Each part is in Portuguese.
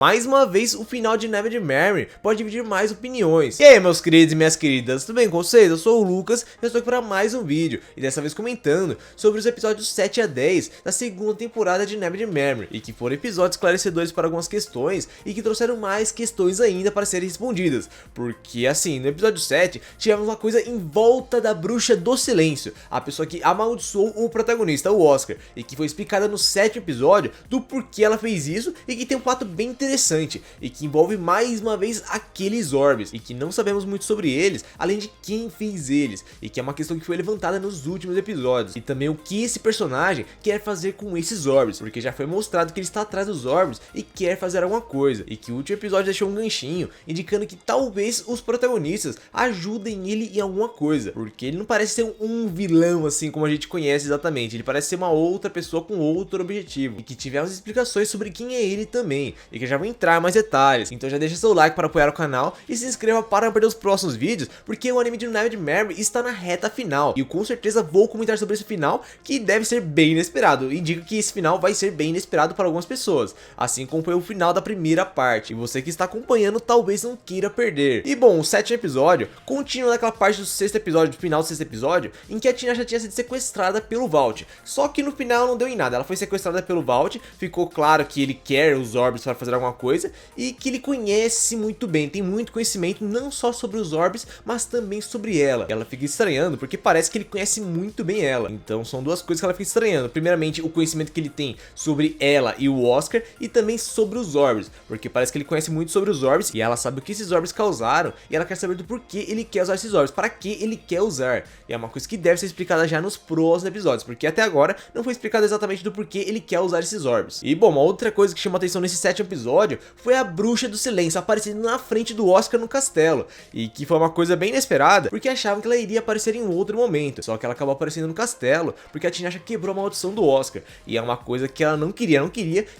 Mais uma vez, o final de Never Mary pode dividir mais opiniões. E aí, meus queridos e minhas queridas, tudo bem com vocês? Eu sou o Lucas e eu estou aqui para mais um vídeo, e dessa vez comentando sobre os episódios 7 a 10 da segunda temporada de Never Mary, e que foram episódios esclarecedores para algumas questões e que trouxeram mais questões ainda para serem respondidas. Porque assim, no episódio 7, tivemos uma coisa em volta da Bruxa do Silêncio, a pessoa que amaldiçoou o protagonista, o Oscar, e que foi explicada no 7º episódio do porquê ela fez isso, e que tem um fato bem interessante e que envolve mais uma vez aqueles orbes, e que não sabemos muito sobre eles, além de quem fez eles, e que é uma questão que foi levantada nos últimos episódios, e também o que esse personagem quer fazer com esses orbes, porque já foi mostrado que ele está atrás dos orbes e quer fazer alguma coisa, e que o último episódio deixou um ganchinho, indicando que talvez os protagonistas ajudem ele em alguma coisa, porque ele não parece ser um vilão assim como a gente conhece exatamente, ele parece ser uma outra pessoa com outro objetivo, e que tivemos explicações sobre quem é ele também, e que já vou entrar em mais detalhes. Então já deixa seu like para apoiar o canal e se inscreva para não perder os próximos vídeos, porque o anime de Never Mary está na reta final, e eu com certeza vou comentar sobre esse final, que deve ser bem inesperado, e digo que esse final vai ser bem inesperado para algumas pessoas, assim como foi o final da primeira parte, e você que está acompanhando talvez não queira perder. E bom, o 7º episódio continua naquela parte do 6º episódio, do final do 6º episódio, em que a Tina já tinha sido sequestrada pelo Vault, só que no final não deu em nada, ela foi sequestrada pelo Vault, ficou claro que ele quer os orbes para fazer alguma coisa, e que ele conhece muito bem, tem muito conhecimento não só sobre os orbes, mas também sobre ela. Ela fica estranhando porque parece que ele conhece muito bem ela, então são duas coisas que ela fica estranhando. Primeiramente, o conhecimento que ele tem sobre ela e o Oscar, e também sobre os orbes, porque parece que ele conhece muito sobre os orbes, e ela sabe o que esses orbes causaram, e ela quer saber do porquê ele quer usar esses orbes, para que ele quer usar, e é uma coisa que deve ser explicada já nos próximos episódios, porque até agora não foi explicado exatamente do porquê ele quer usar esses orbes. E bom, uma outra coisa que chama atenção nesse 7º episódio foi a Bruxa do Silêncio aparecendo na frente do Oscar no castelo, e que foi uma coisa bem inesperada, porque achavam que ela iria aparecer em outro momento, só que ela acabou aparecendo no castelo, porque a Tinasha quebrou a maldição do Oscar, e é uma coisa que ela não queria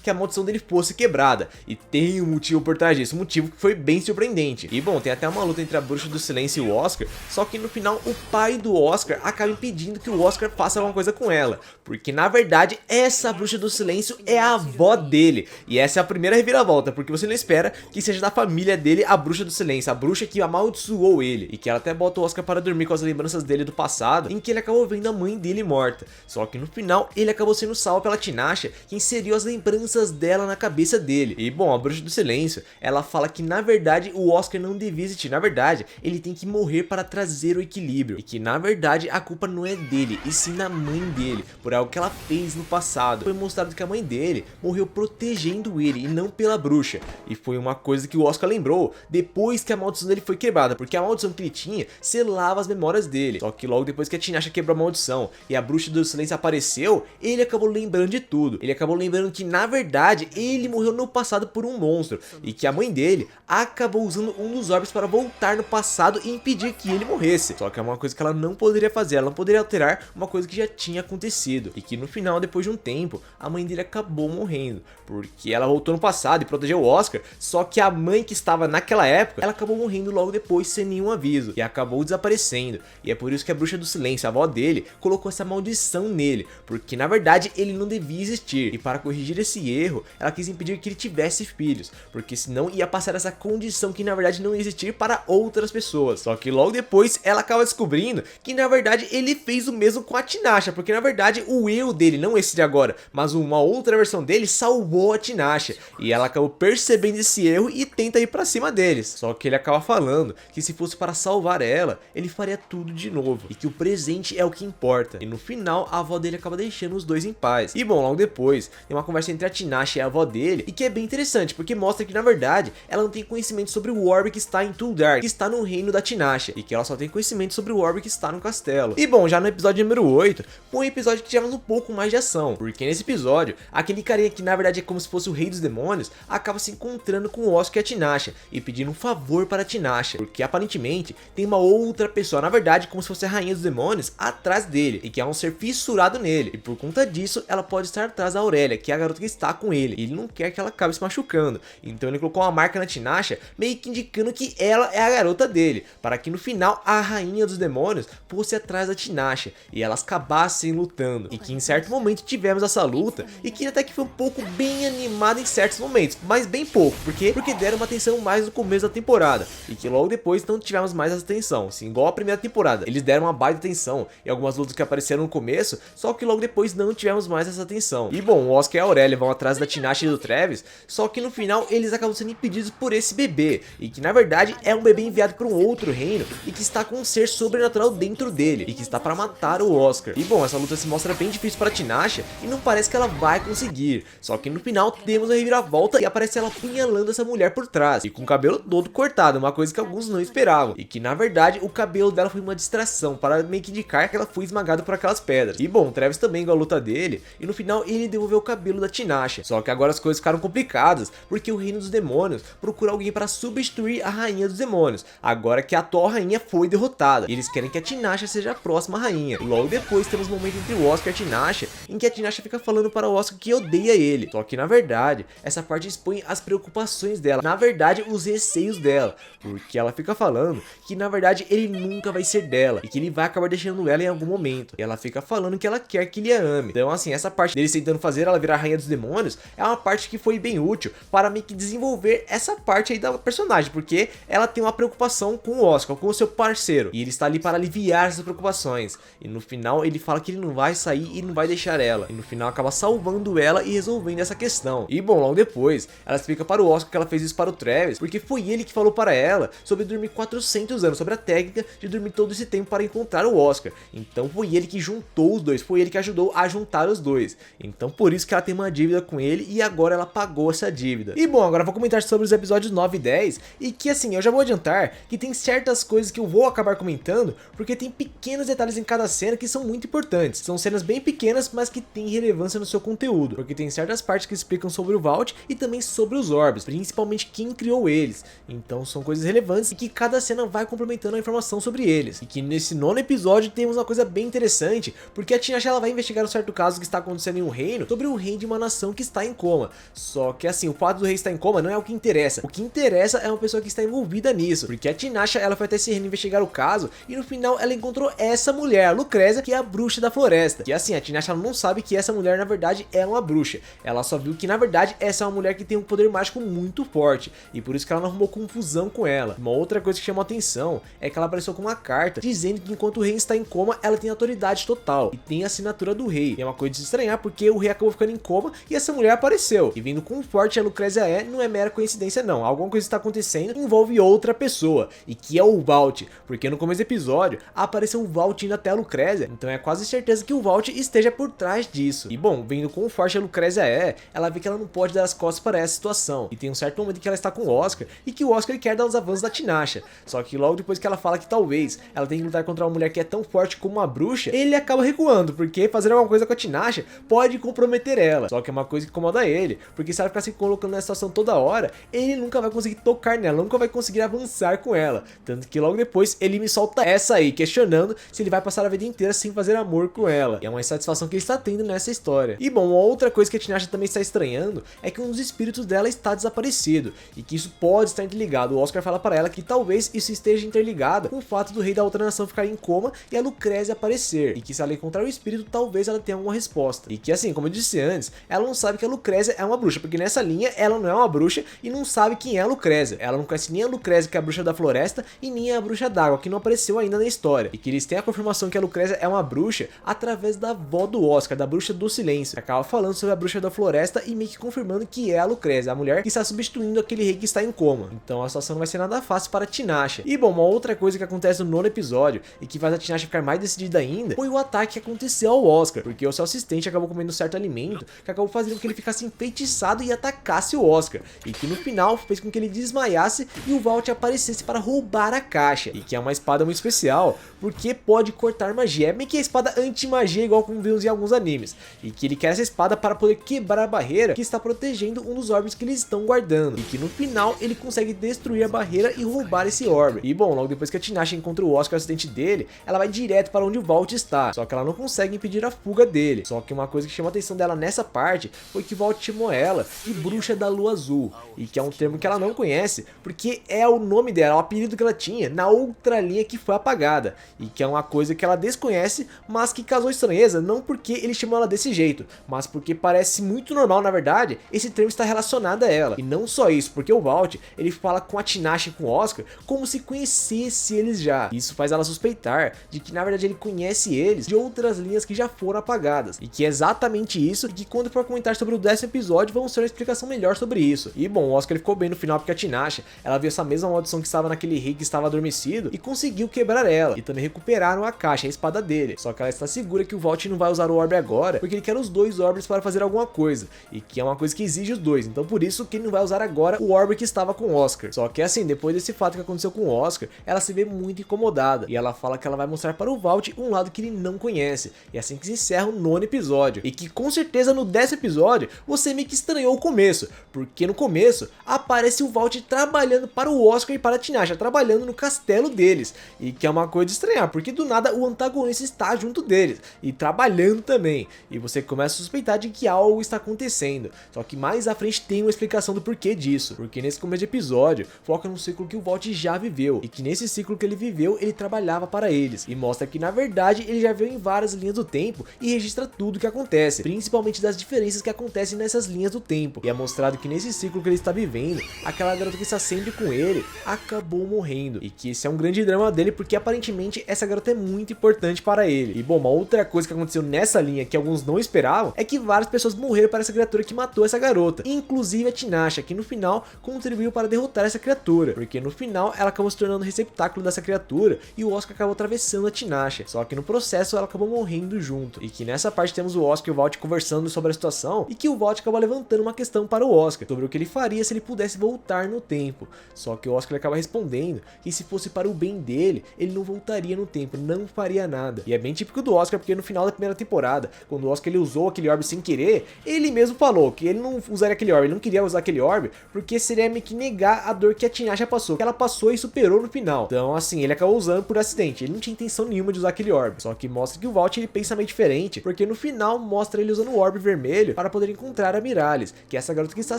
que a maldição dele fosse quebrada, e tem um motivo por trás disso, um motivo que foi bem surpreendente. E bom, tem até uma luta entre a Bruxa do Silêncio e o Oscar, só que no final o pai do Oscar acaba impedindo que o Oscar faça alguma coisa com ela, porque na verdade essa Bruxa do Silêncio é a avó dele, e essa é a primeira reviravolta, porque você não espera que seja da família dele a Bruxa do Silêncio, a bruxa que amaldiçoou ele, e que ela até bota o Oscar para dormir com as lembranças dele do passado, em que ele acabou vendo a mãe dele morta, só que no final ele acabou sendo salvo pela Tinasha, que inseriu as lembranças dela na cabeça dele. E bom, a Bruxa do Silêncio, ela fala que na verdade o Oscar não devia existir, na verdade ele tem que morrer para trazer o equilíbrio, e que na verdade a culpa não é dele, e sim da mãe dele, por algo que ela fez no passado. Foi mostrado que a mãe dele morreu protegendo ele, e não pela bruxa, e foi uma coisa que o Oscar lembrou depois que a maldição dele foi quebrada, porque a maldição que ele tinha selava as memórias dele, só que logo depois que a Tinasha quebrou a maldição e a Bruxa do Silêncio apareceu, ele acabou lembrando de tudo, ele acabou lembrando que na verdade ele morreu no passado por um monstro, e que a mãe dele acabou usando um dos orbes para voltar no passado e impedir que ele morresse, só que é uma coisa que ela não poderia fazer, ela não poderia alterar uma coisa que já tinha acontecido, e que no final, depois de um tempo, a mãe dele acabou morrendo, porque ela voltou no passado e protegeu o Oscar, só que a mãe que estava naquela época, ela acabou morrendo logo depois sem nenhum aviso, e acabou desaparecendo, e é por isso que a Bruxa do Silêncio, a avó dele, colocou essa maldição nele, porque na verdade ele não devia existir, e para corrigir esse erro, ela quis impedir que ele tivesse filhos, porque senão ia passar essa condição que na verdade não ia existir para outras pessoas, só que logo depois ela acaba descobrindo que na verdade ele fez o mesmo com a Tinasha, porque na verdade o eu dele, não esse de agora, mas uma outra versão dele salvou a Tinasha, e ela acabou percebendo esse erro e tenta ir pra cima deles, só que ele acaba falando que se fosse para salvar ela, ele faria tudo de novo, e que o presente é o que importa, e no final a avó dele acaba deixando os dois em paz. E bom, logo depois tem uma conversa entre a Tinasha e a avó dele, e que é bem interessante, porque mostra que na verdade ela não tem conhecimento sobre o orbe que está em Tall Dark, que está no reino da Tinasha, e que ela só tem conhecimento sobre o orbe que está no castelo. E bom, já no episódio número 8, foi um episódio que tivemos um pouco mais de ação, porque nesse episódio, aquele carinha que na verdade é como se fosse o rei dos demônios, acaba se encontrando com o Oscar e a Tinasha, e pedindo um favor para a Tinasha, porque aparentemente tem uma outra pessoa, na verdade como se fosse a rainha dos demônios, atrás dele, e que é um ser fissurado nele, e por conta disso ela pode estar atrás da Aurélia, que é a garota que está com ele, e ele não quer que ela acabe se machucando, então ele colocou uma marca na Tinasha, meio que indicando que ela é a garota dele, para que no final a rainha dos demônios fosse atrás da Tinasha, e elas acabassem lutando, e que em certo momento tivemos essa luta, e que até que foi um pouco bem animada em certos momentos, momentos, mas bem pouco, porque deram uma atenção mais no começo da temporada, e que logo depois não tivemos mais essa atenção, assim, igual a primeira temporada, eles deram uma baita atenção em algumas lutas que apareceram no começo, só que logo depois não tivemos mais essa atenção. E bom, o Oscar e a Aurélia vão atrás da Tinashe e do Travis, só que no final eles acabam sendo impedidos por esse bebê, e que na verdade é um bebê enviado para um outro reino, e que está com um ser sobrenatural dentro dele, e que está para matar o Oscar. E bom, essa luta se mostra bem difícil para Tinashe, e não parece que ela vai conseguir, só que no final temos a reviravolta e aparece ela apunhalando essa mulher por trás, e com o cabelo todo cortado, uma coisa que alguns não esperavam, e que na verdade o cabelo dela foi uma distração, para meio que indicar que ela foi esmagada por aquelas pedras. E bom, o Travis também ganhou a luta dele, e no final ele devolveu o cabelo da Tinashe, só que agora as coisas ficaram complicadas, porque o reino dos demônios procura alguém para substituir a rainha dos demônios, agora que a atual rainha foi derrotada, e eles querem que a Tinashe seja a próxima rainha. E logo depois temos um momento entre o Oscar e a Tinashe, em que a Tinashe fica falando para o Oscar que odeia ele, só que na verdade, essa parte expõe as preocupações dela, na verdade os receios dela, porque ela fica falando que na verdade ele nunca vai ser dela, e que ele vai acabar deixando ela em algum momento, e ela fica falando que ela quer que ele a ame. Então assim, essa parte dele tentando fazer ela virar a rainha dos demônios é uma parte que foi bem útil para meio que desenvolver essa parte aí da personagem, porque ela tem uma preocupação com o Oscar, com o seu parceiro, e ele está ali para aliviar essas preocupações, e no final ele fala que ele não vai sair e não vai deixar ela, e no final acaba salvando ela e resolvendo essa questão. E bom, logo depois ela explica para o Oscar que ela fez isso para o Travis, porque foi ele que falou para ela sobre dormir 400 anos, sobre a técnica de dormir todo esse tempo para encontrar o Oscar. Então foi ele que juntou os dois, foi ele que ajudou a juntar os dois. Então por isso que ela tem uma dívida com ele, e agora ela pagou essa dívida. E bom, agora eu vou comentar sobre os episódios 9 e 10, e que assim, eu já vou adiantar que tem certas coisas que eu vou acabar comentando, porque tem pequenos detalhes em cada cena que são muito importantes. São cenas bem pequenas, mas que têm relevância no seu conteúdo, porque tem certas partes que explicam sobre o Vault e também sobre os Orbs, principalmente quem criou eles. Então são coisas relevantes e que cada cena vai complementando a informação sobre eles. E que nesse 9º episódio temos uma coisa bem interessante, porque a Tinashe ela vai investigar um certo caso que está acontecendo em um reino, sobre um rei de uma nação que está em coma. Só que assim, o fato do rei estar em coma não é o que interessa. O que interessa é uma pessoa que está envolvida nisso, porque a Tinashe ela foi até esse reino investigar o caso, e no final ela encontrou essa mulher, a Lucrezia, que é a bruxa da floresta. Que assim, a Tinashe ela não sabe que essa mulher na verdade é uma bruxa, ela só viu que na verdade essa é uma mulher que tem um poder mágico muito forte, e por isso que ela não arrumou confusão com ela. Uma outra coisa que chamou a atenção é que ela apareceu com uma carta dizendo que enquanto o rei está em coma, ela tem autoridade total e tem a assinatura do rei. E é uma coisa de se estranhar, porque o rei acabou ficando em coma e essa mulher apareceu. E vendo quão forte a Lucrezia é, não é mera coincidência não, alguma coisa está acontecendo e envolve outra pessoa, e que é o Vault, porque no começo do episódio apareceu um Vault indo até a Lucrezia, então é quase certeza que o Vault esteja por trás disso. E bom, vendo quão forte a Lucrezia é, ela vê que ela não pode dar as costas para essa situação, e tem um certo momento que ela está com o Oscar, e que o Oscar quer dar os avanços da Tinashe, só que logo depois que ela fala que talvez ela tenha que lutar contra uma mulher que é tão forte como uma bruxa, ele acaba recuando, porque fazer alguma coisa com a Tinashe pode comprometer ela, só que é uma coisa que incomoda ele, porque se ela ficar se colocando nessa situação toda hora, ele nunca vai conseguir tocar nela, nunca vai conseguir avançar com ela, tanto que logo depois ele me solta essa aí, questionando se ele vai passar a vida inteira sem fazer amor com ela, e é uma insatisfação que ele está tendo nessa história. E bom, outra coisa que a Tinashe também está estranhando é que um dos espíritos dela está desaparecido, e que isso pode estar interligado. O Oscar fala para ela que talvez isso esteja interligado com o fato do rei da outra nação ficar em coma e a Lucrezia aparecer, e que se ela encontrar o espírito, talvez ela tenha alguma resposta. E que assim, como eu disse antes, ela não sabe que a Lucrezia é uma bruxa, porque nessa linha ela não é uma bruxa e não sabe quem é a Lucrezia. Ela não conhece nem a Lucrezia, que é a bruxa da floresta, e nem a bruxa d'água, que não apareceu ainda na história. E que eles têm a confirmação que a Lucrezia é uma bruxa através da avó do Oscar, da bruxa do silêncio, que acaba falando sobre a bruxa da floresta e meio que confirmando que é a Lucrezia, a mulher que está substituindo aquele rei que está em coma. Então a situação não vai ser nada fácil para a Tinashe. E bom, uma outra coisa que acontece no 9º episódio e que faz a Tinashe ficar mais decidida ainda foi o ataque que aconteceu ao Oscar, porque o seu assistente acabou comendo um certo alimento que acabou fazendo com que ele ficasse enfeitiçado e atacasse o Oscar, e que no final fez com que ele desmaiasse e o Vault aparecesse para roubar a caixa, e que é uma espada muito especial porque pode cortar magia, é meio que a espada anti-magia igual como vimos em alguns animes, e que ele quer essa espada para poder quebrar a barreira que está protegendo um dos orbes que eles estão guardando, e que no final ele consegue destruir a barreira e roubar esse orbe. E bom, logo depois que a Tinashe encontra o Oscar, o assistente dele, ela vai direto para onde o Vault está, só que ela não consegue impedir a fuga dele. Só que uma coisa que chamou a atenção dela nessa parte foi que o Vault chamou ela de bruxa da lua azul, e que é um termo que ela não conhece, porque é o nome dela, o apelido que ela tinha na outra linha que foi apagada, e que é uma coisa que ela desconhece, mas que causou estranheza, não porque ele chamou ela desse jeito, mas porque parece muito normal, na verdade, esse termo está relacionada a ela. E não só isso, porque o Vought, ele fala com a Tinashe e com o Oscar como se conhecesse eles já. Isso faz ela suspeitar de que na verdade ele conhece eles de outras linhas que já foram apagadas. E que é exatamente isso, e que quando for comentar sobre o 10º episódio, vamos ter uma explicação melhor sobre isso. E bom, o Oscar ele ficou bem no final porque a Tinashe, ela viu essa mesma maldição que estava naquele rei que estava adormecido e conseguiu quebrar ela. E também recuperaram a caixa, a espada dele. Só que ela está segura que o Vought não vai usar o orbe agora, porque ele quer os dois orbes para fazer alguma coisa. E que é uma coisa que exige os dois. Então por isso que ele não vai usar agora o orbe que estava com o Oscar. Só que assim, depois desse fato que aconteceu com o Oscar, ela se vê muito incomodada. E ela fala que ela vai mostrar para o Vought um lado que ele não conhece. E é assim que se encerra o 9º episódio. E que com certeza no 10º episódio, você meio que estranhou o começo. Porque no começo, aparece o Vought trabalhando para o Oscar e para a Tinashe, trabalhando no castelo deles. E que é uma coisa de estranhar, porque do nada o antagonista está junto deles. E trabalhando também. E você começa a suspeitar de que algo está acontecendo. Só que mais à frente tem uma explicação do porquê disso. Porque nesse começo de episódio, foca num ciclo que o Vought já viveu. E que nesse ciclo que ele viveu, ele trabalhava para eles. E mostra que na verdade ele já veio em várias linhas do tempo e registra tudo o que acontece, principalmente das diferenças que acontecem nessas linhas do tempo. E é mostrado que nesse ciclo que ele está vivendo, aquela garota que está sempre com ele acabou morrendo. E que esse é um grande drama dele, porque aparentemente essa garota é muito importante para ele. E bom, uma outra coisa que aconteceu nessa linha que alguns não esperavam é que várias pessoas morreram para essa criatura que matou essa garota, inclusive a Tinashe, que no final contribuiu para derrotar essa criatura, porque no final ela acabou se tornando receptáculo dessa criatura e o Oscar acabou atravessando a Tinashe. Só que no processo ela acabou morrendo junto. E que nessa parte temos o Oscar e o Vought conversando sobre a situação, e que o Vought acaba levantando uma questão para o Oscar sobre o que ele faria se ele pudesse voltar no tempo. Só que o Oscar acaba respondendo que se fosse para o bem dele, ele não voltaria no tempo, não faria nada. E é bem típico do Oscar, porque no final da primeira temporada, quando o Oscar ele usou aquele orbe sem querer, ele mesmo falou que ele não usaria aquele orbe, ele não queria usar aquele orbe, porque seria meio que negar a dor que a Tinashe passou, que ela passou e superou no final. Então assim, ele acabou usando por acidente, ele não tinha intenção nenhuma de usar aquele orbe. Só que mostra que o Vought ele pensa meio diferente, porque no final mostra ele usando o orbe vermelho para poder encontrar a Miralis, que é essa garota que está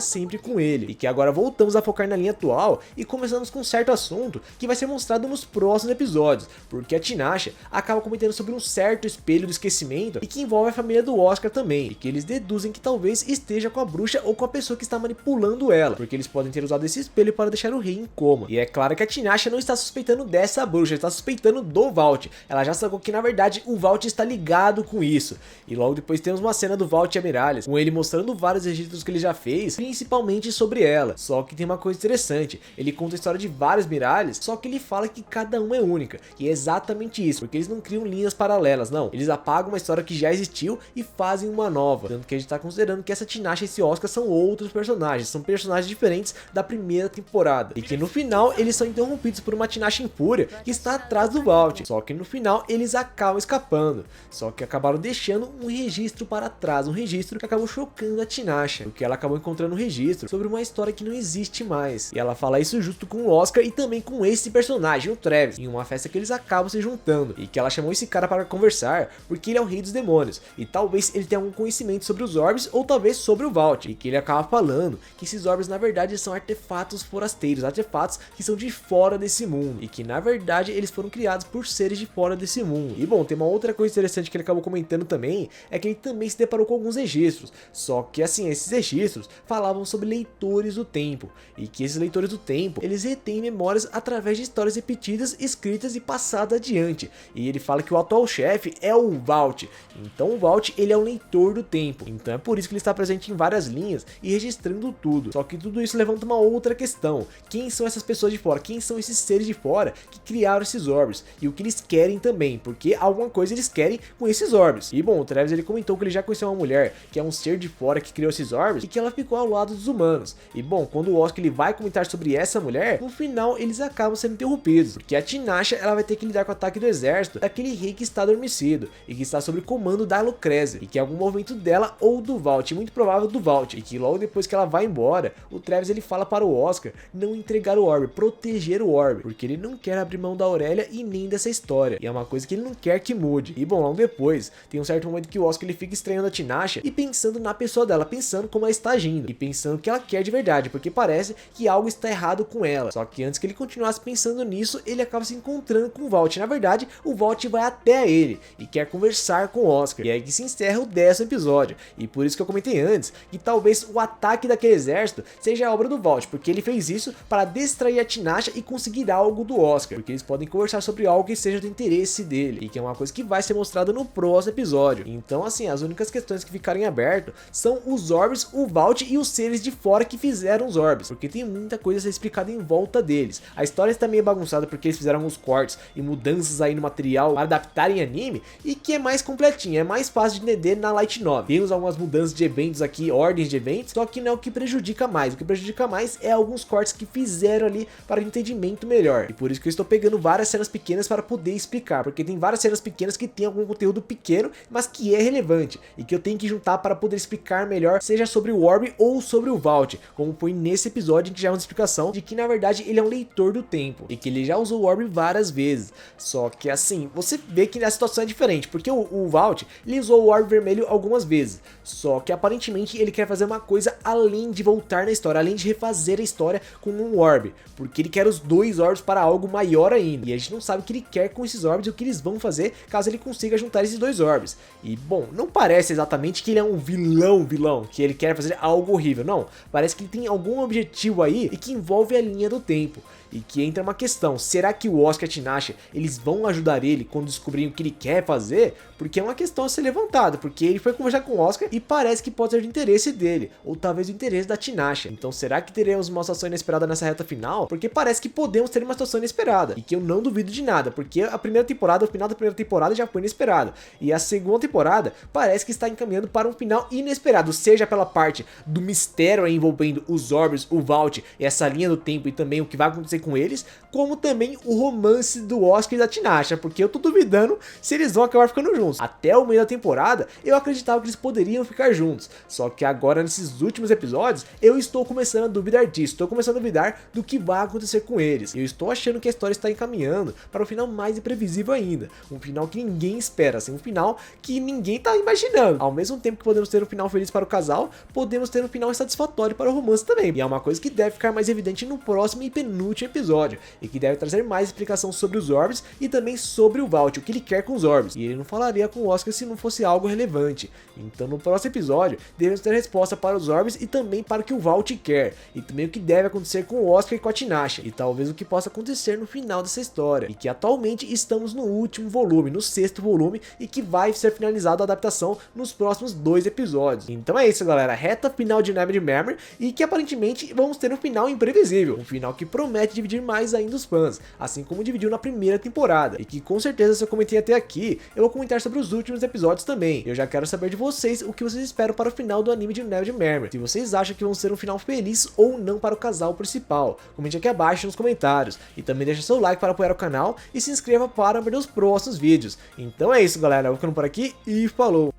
sempre com ele. E que agora voltamos a focar na linha atual e começamos com um certo assunto que vai ser mostrado nos próximos episódios, porque a Tinashe acaba comentando sobre um certo espelho do esquecimento e que envolve a família do Oscar também, e que eles deduzem que talvez esteja com a bruxa ou com a pessoa que está manipulando ela, porque eles podem ter usado esse espelho para deixar o rei em coma. E é claro que a Tinashe não está suspeitando dessa bruxa, está suspeitando do Vought. Ela já sacou que na verdade o Vought está ligado com isso. E logo depois temos uma cena do Vought e a Miralis, com ele mostrando vários registros que ele já fez, principalmente sobre ela. Só que tem uma coisa interessante, ele conta a história de vários Miralis, só que ele fala que cada uma é única. E é exatamente isso, porque eles não criam linhas paralelas, não. Eles apagam uma história que já existiu e fazem uma nova. Tanto que a gente tá considerando que essa Tinashe e esse Oscar são outros personagens, são personagens diferentes da primeira temporada. E que no final eles são interrompidos por uma Tinashe em fúria que está atrás do Vought. Só que no final eles acabam escapando. Só que acabaram deixando um registro para trás, um registro que acabou chocando a Tinashe, porque ela acabou encontrando um registro sobre uma história que não existe mais. E ela fala isso justo com o Oscar e também com esse personagem, o Travis, em uma festa que eles acabam se juntando. E que ela chamou esse cara para conversar porque ele é o rei dos demônios. E talvez ele tenha algum conhecimento sobre os orbes ou talvez sobre o Vought. E que ele acaba falando que esses orbes na verdade são artefatos forasteiros, artefatos que são de fora desse mundo. E que na verdade eles foram criados por seres de fora desse mundo. E bom, tem uma outra coisa interessante que ele acabou comentando também, é que ele também se deparou com alguns registros. Só que assim, esses registros falavam sobre leitores do tempo. E que esses leitores do tempo, eles retêm memórias através de histórias repetidas, escritas e passadas adiante. E ele fala que o atual chefe é o Vought. Então o Vought, ele é um leitor do tempo. Então é por isso que ele está presente em várias linhas e registrando tudo. Só que tudo isso levanta uma outra questão. Quem são essas pessoas de fora? Quem são esses seres de fora que criaram esses orbes? E o que eles querem também? Porque alguma coisa eles querem com esses orbes. E bom, o Travis ele comentou que ele já conheceu uma mulher que é um ser de fora que criou esses orbes e que ela ficou ao lado dos humanos. E bom, quando o Oscar ele vai comentar sobre essa mulher, no final eles acabam sendo interrompidos, porque a Tinashe ela vai ter que lidar com o ataque do exército daquele rei que está adormecido e que está sob o comando da Lucrezia, e que é algum movimento dela ou do Vought, muito provável do Vought. E que logo depois que ela vai embora, o Travis ele fala para o Oscar não entregar o orbe, proteger o orbe, porque ele não quer abrir mão da Aurélia e nem dessa história, e é uma coisa que ele não quer que mude. E bom, logo depois tem um certo momento que o Oscar ele fica estranhando a Tinashe e pensando na pessoa dela, pensando como ela está agindo e pensando o que ela quer de verdade, porque parece que algo está errado com ela. Só que antes que ele continuasse pensando nisso, ele acaba se encontrando com o Vought. Na verdade, o Vought vai até ele e quer conversar com o Oscar. E é aí que se encerra o 10º episódio. E por isso que eu comentei antes que talvez o ataque daquele exército seja a obra do Vault, porque ele fez isso para distrair a Tinashe e conseguir algo do Oscar, porque eles podem conversar sobre algo que seja do interesse dele, e que é uma coisa que vai ser mostrada no próximo episódio. Então assim, as únicas questões que ficarem abertas são os orbes, o Vault e os seres de fora que fizeram os orbes, porque tem muita coisa a ser explicada em volta deles. A história está meio bagunçada porque eles fizeram uns cortes e mudanças aí no material para adaptar em anime, e que é mais completinho, é mais fácil de entender na Light Novel. Temos algumas mudanças de eventos aqui, ordens de eventos, só que não é o que prejudica mais. O que prejudica mais é alguns cortes que fizeram ali para o entendimento melhor, e por isso que eu estou pegando várias cenas pequenas para poder explicar, porque tem várias cenas pequenas que tem algum conteúdo pequeno, mas que é relevante, e que eu tenho que juntar para poder explicar melhor, seja sobre o Orb ou sobre o Vault, como foi nesse episódio em que já é uma explicação de que na verdade ele é um leitor do tempo, e que ele já usou o Orb várias vezes. Só que assim, você vê que a situação é diferente, porque o Vault, ele usou o Orb vermelho algumas vezes, só que aparentemente ele quer fazer uma coisa além de voltar na história, além de refazer a história com um Orb, porque ele quer os dois Orbs para algo maior ainda, e a gente não sabe o que ele quer com esses Orbs e o que eles vão fazer caso ele consiga juntar esses dois Orbs. E bom, não parece exatamente que ele é um vilão, que ele quer fazer algo horrível, não, parece que ele tem algum objetivo aí e que envolve a linha do tempo. E que entra uma questão, será que o Oscar e a Tinashe, eles vão ajudar ele quando descobrirem o que ele quer fazer? Porque é uma questão a ser levantada, porque ele foi conversar com o Oscar e parece que pode ser de interesse dele, ou talvez do interesse da Tinashe. Então será que teremos uma situação inesperada nessa reta final? Porque parece que podemos ter uma situação inesperada, e que eu não duvido de nada, porque a primeira temporada, o final da primeira temporada já foi inesperado, e a segunda temporada parece que está encaminhando para um final inesperado, seja pela parte do mistério envolvendo os Orbs, o Vault, essa linha do tempo e também o que vai acontecer com eles, como também o romance do Oscar e da Tinashe, porque eu tô duvidando se eles vão acabar ficando juntos. Até o meio da temporada eu acreditava que eles poderiam ficar juntos, só que agora nesses últimos episódios eu estou começando a duvidar disso, estou começando a duvidar do que vai acontecer com eles. Eu estou achando que a história está encaminhando para um final mais imprevisível ainda, um final que ninguém espera, assim, um final que ninguém tá imaginando. Ao mesmo tempo que podemos ter um final feliz para o casal, podemos ter um final insatisfatório para o romance também, e é uma coisa que deve ficar mais evidente no próximo e penúltimo episódio, e que deve trazer mais explicação sobre os Orbs e também sobre o Vault, o que ele quer com os Orbs, e ele não falaria com o Oscar se não fosse algo relevante. Então no próximo episódio devemos ter resposta para os Orbs e também para o que o Vault quer, e também o que deve acontecer com o Oscar e com a Tinashe, e talvez o que possa acontecer no final dessa história, e que atualmente estamos no último volume, no 6º volume, e que vai ser finalizada a adaptação nos próximos 2 episódios. Então é isso, galera, reta final de Neverending Memory, e que aparentemente vamos ter um final imprevisível, um final que promete dividir mais ainda os fãs, assim como dividiu na primeira temporada, e que com certeza se eu comentei até aqui, eu vou comentar sobre os últimos episódios também. Eu já quero saber de vocês o que vocês esperam para o final do anime de Neverending Memory, se vocês acham que vão ser um final feliz ou não para o casal principal. Comente aqui abaixo nos comentários, e também deixa seu like para apoiar o canal e se inscreva para ver os próximos vídeos. Então é isso, galera, eu vou ficando por aqui e falou!